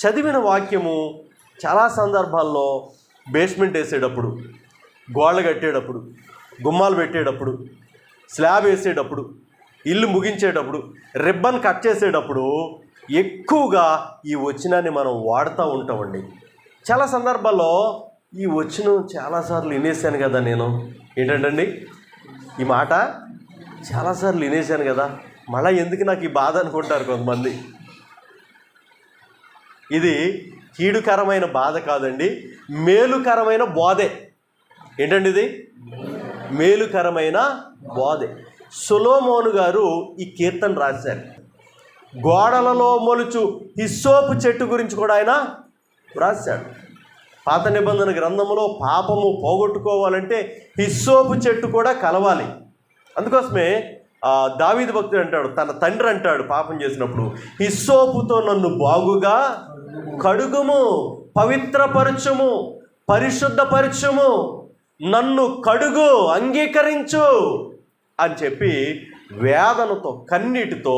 చదివిన వాక్యము చాలా సందర్భాల్లో బేస్మెంట్ వేసేటప్పుడు, గోడలు కట్టేటప్పుడు, గుమ్మాలు పెట్టేటప్పుడు, స్లాబ్ వేసేటప్పుడు, ఇల్లు ముగించేటప్పుడు, రిబ్బన్ కట్ చేసేటప్పుడు ఎక్కువగా ఈ వచనాన్ని మనం వాడుతూ ఉంటామండి. చాలా సందర్భాల్లో ఈ వచనం చాలాసార్లు వినేసాను కదా నేను. ఏంటండి ఈ మాట చాలాసార్లు వినేసాను కదా, మళ్ళీ ఎందుకు నాకు ఈ బాధ అనుకుంటారు కొంతమంది. ఇది కీడుకరమైన బాధ కాదండి, మేలుకరమైన బోధే. ఏంటండి ఇది? మేలుకరమైన బోధే. సొలొమోను గారు ఈ కీర్తన రాశారు. గోడలలో మొలుచు హిస్సోపు చెట్టు గురించి కూడా ఆయన రాశాడు. పాత నిబంధన గ్రంథంలో పాపము పోగొట్టుకోవాలంటే హిస్సోపు చెట్టు కూడా కలవాలి. అందుకోసమే దావీదు భక్తుడు అంటాడు, తన తండ్రి అంటాడు పాపం చేసినప్పుడు, హిస్సోపుతో నన్ను బాగుగా కడుగుము, పవిత్రపరచుము, పరిశుద్ధపరచుము, నన్ను కడుగు, అంగీకరించు అని చెప్పి వేదనతో కన్నీటితో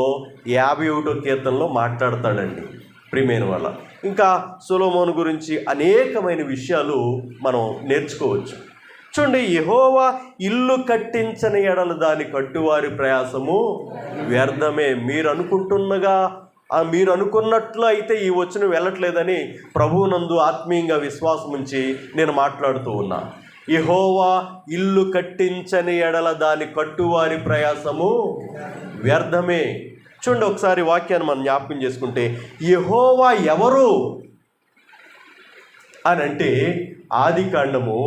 51వ కీర్తనలో మాట్లాడతాడండి ప్రియమైన వాళ్ళ. ఇంకా సొలొమోను గురించి అనేకమైన విషయాలు మనం నేర్చుకోవచ్చు. చూడండి, యెహోవా ఇల్లు కట్టించని ఎడల దాని కట్టువారి ప్రయాసము వ్యర్థమే. మీరు అనుకున్నట్లు అయితే ఈ వచనం వెళ్ళట్లేదని ప్రభువునందు ఆత్మీయంగా విశ్వాసం ఉంచి నేను మాట్లాడుతూ ఉన్నా. యెహోవా ఇల్లు కట్టించని ఎడల దాని కట్టువారి ప్రయాసము వ్యర్థమే. చూడండి, ఒకసారి వాక్యాన్ని మనం జ్ఞాపకం చేసుకుంటే, యెహోవా ఎవరు అని అంటే ఆదికాండము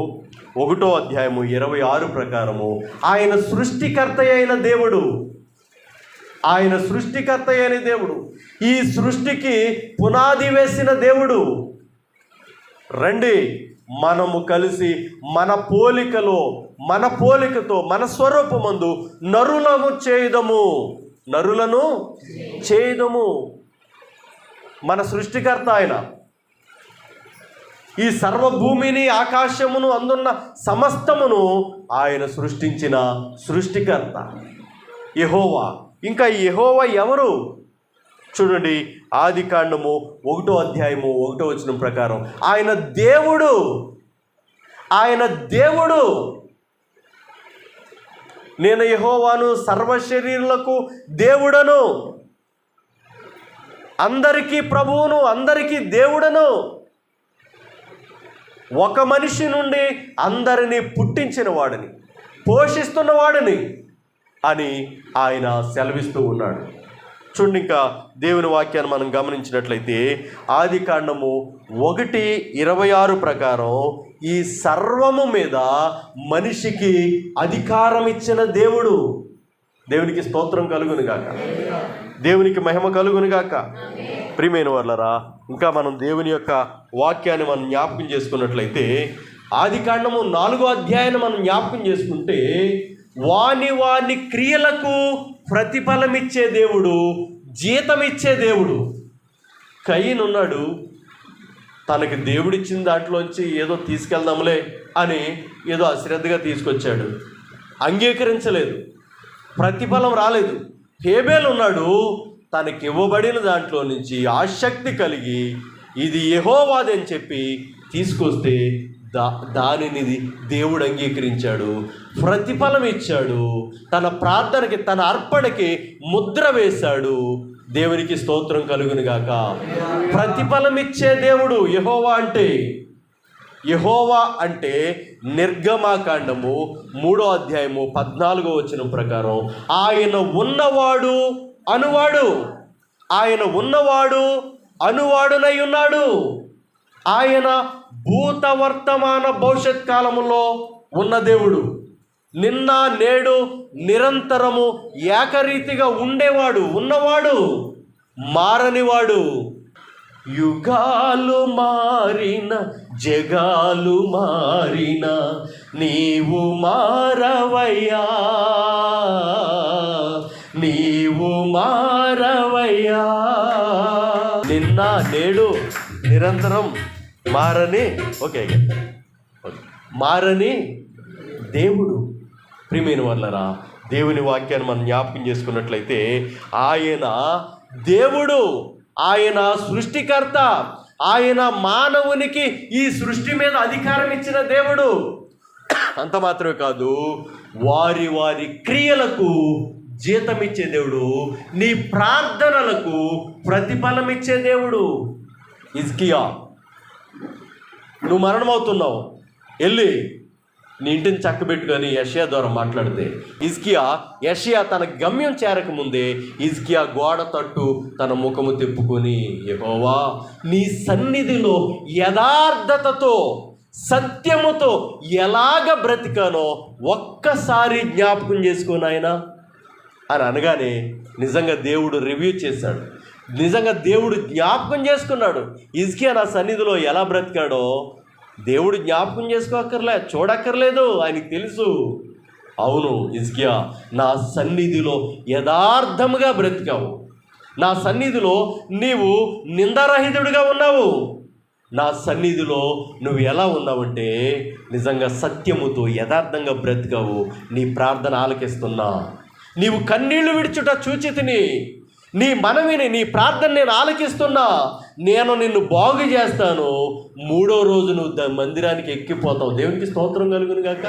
1వ అధ్యాయము 26 ప్రకారము ఆయన సృష్టికర్త అయిన దేవుడు. ఆయన సృష్టికర్త అయిన దేవుడు, ఈ సృష్టికి పునాది వేసిన దేవుడు. రండి మనము కలిసి మన పోలికతో మన స్వరూపమందు నరులను చేయదము. మన సృష్టికర్త ఆయన. ఈ సర్వభూమిని, ఆకాశమును, అందున్న సమస్తమును ఆయన సృష్టించిన సృష్టికర్త యెహోవా. ఇంకా యెహోవా ఎవరు? చూడండి, ఆదికాండము 1వ అధ్యాయము 1వ వచనం ప్రకారం ఆయన దేవుడు. నేను యెహోవాను, సర్వశరీరులకు దేవుడను, అందరికీ ప్రభువును, అందరికీ దేవుడను, ఒక మనిషి నుండి అందరినీ పుట్టించిన వాడిని, పోషిస్తున్న వాడిని అని ఆయన సెలవిస్తూ ఉన్నాడు. చూడండి, ఇంకా దేవుని వాక్యాన్ని మనం గమనించినట్లయితే ఆదికాండము 1:26 ప్రకారం ఈ సర్వము మీద మనిషికి అధికారం ఇచ్చిన దేవుడు. దేవునికి స్తోత్రం కలుగును గాక, దేవునికి మహిమ కలుగును గాక. ప్రియమైన వాళ్ళరా, ఇంకా మనం దేవుని యొక్క వాక్యాన్ని మనం జ్ఞాపకం చేసుకున్నట్లయితే ఆదికాండము 4వ అధ్యాయాన్ని మనం జ్ఞాపకం చేసుకుంటే వాని క్రియలకు ప్రతిఫలం ఇచ్చే దేవుడు, జీతం ఇచ్చే దేవుడు. కయీను ఉన్నాడు, తనకి దేవుడిచ్చిన దాంట్లోంచి ఏదో తీసుకెళ్దాంలే అని ఏదో అశ్రద్ధగా తీసుకొచ్చాడు, అంగీకరించలేదు, ప్రతిఫలం రాలేదు. హేబేలు ఉన్నాడు, తనకి ఇవ్వబడిన దాంట్లో నుంచి ఆసక్తి కలిగి ఇది యెహోవాది అని చెప్పి తీసుకొస్తే దానిని దేవుడు అంగీకరించాడు, ప్రతిఫలం ఇచ్చాడు, తన ప్రార్థనకి, తన అర్పణకి ముద్ర వేశాడు. దేవునికి స్తోత్రం కలుగును గాక. ప్రతిఫలం ఇచ్చే దేవుడు యెహోవా అంటే నిర్గమాకాండము 3వ అధ్యాయము 14వ వచనం ప్రకారం ఆయన ఉన్నవాడు అనువాడునై ఉన్నాడు. ఆయన భూత వర్తమాన భవిష్యత్ కాలములో ఉన్న దేవుడు, నిన్న నేడు నిరంతరము ఏకరీతిగా ఉన్నవాడు, మారనివాడు. యుగాలు మారిన, జగాలు మారిన, నీవు మారవయ్యా, నిన్న నేడు నిరంతరం మారని దేవుడు. ప్రియమైన వాళ్ళరా, దేవుని వాక్యాన్ని మనం జ్ఞాపకం చేసుకున్నట్లయితే ఆయన దేవుడు, ఆయన సృష్టికర్త, ఆయన మానవునికి ఈ సృష్టి మీద అధికారం ఇచ్చిన దేవుడు. అంత మాత్రమే కాదు, వారి వారి క్రియలకు జీతం ఇచ్చే దేవుడు, నీ ప్రార్థనలకు ప్రతిఫలం ఇచ్చే దేవుడు. హిజ్కియా, నువ్వు మరణమవుతున్నావు, వెళ్ళి నీ ఇంటిని చక్కబెట్టుకొని యెషయా ద్వారా మాట్లాడితే, యెషయా తన గమ్యం చేరకముందే హిజ్కియా గోడ తట్టు తన ముఖము తిప్పుకొని, యెహోవా నీ సన్నిధిలో యథార్థతతో సత్యముతో ఎలాగ బ్రతికానో ఒక్కసారి జ్ఞాపకం చేసుకోను ఆయన అని అనగానే నిజంగా దేవుడు రివ్యూ చేశాడు. నిజంగా దేవుడు జ్ఞాపకం చేసుకున్నాడు. హిజ్కియా నా సన్నిధిలో ఎలా బ్రతికాడో దేవుడు జ్ఞాపకం చూడక్కర్లేదు, ఆయనకి తెలుసు. అవును హిజ్కియా, నా సన్నిధిలో యథార్థముగా బ్రతికావు, నా సన్నిధిలో నీవు నిందారహితుడిగా ఉన్నావు, నా సన్నిధిలో నువ్వు ఎలా ఉన్నావంటే నిజంగా సత్యముతో యథార్థంగా బ్రతికావు. నీ ప్రార్థన ఆలకిస్తున్నా, నీవు కన్నీళ్లు విడిచుట చూచితిని, నీ మనవిని నీ ప్రార్థన నేను ఆలకిస్తున్నా, నేను నిన్ను బాగు చేస్తాను, 3వ రోజు నువ్వు మందిరానికి ఎక్కిపోతావు. దేవునికి స్తోత్రం కలుగును గాక.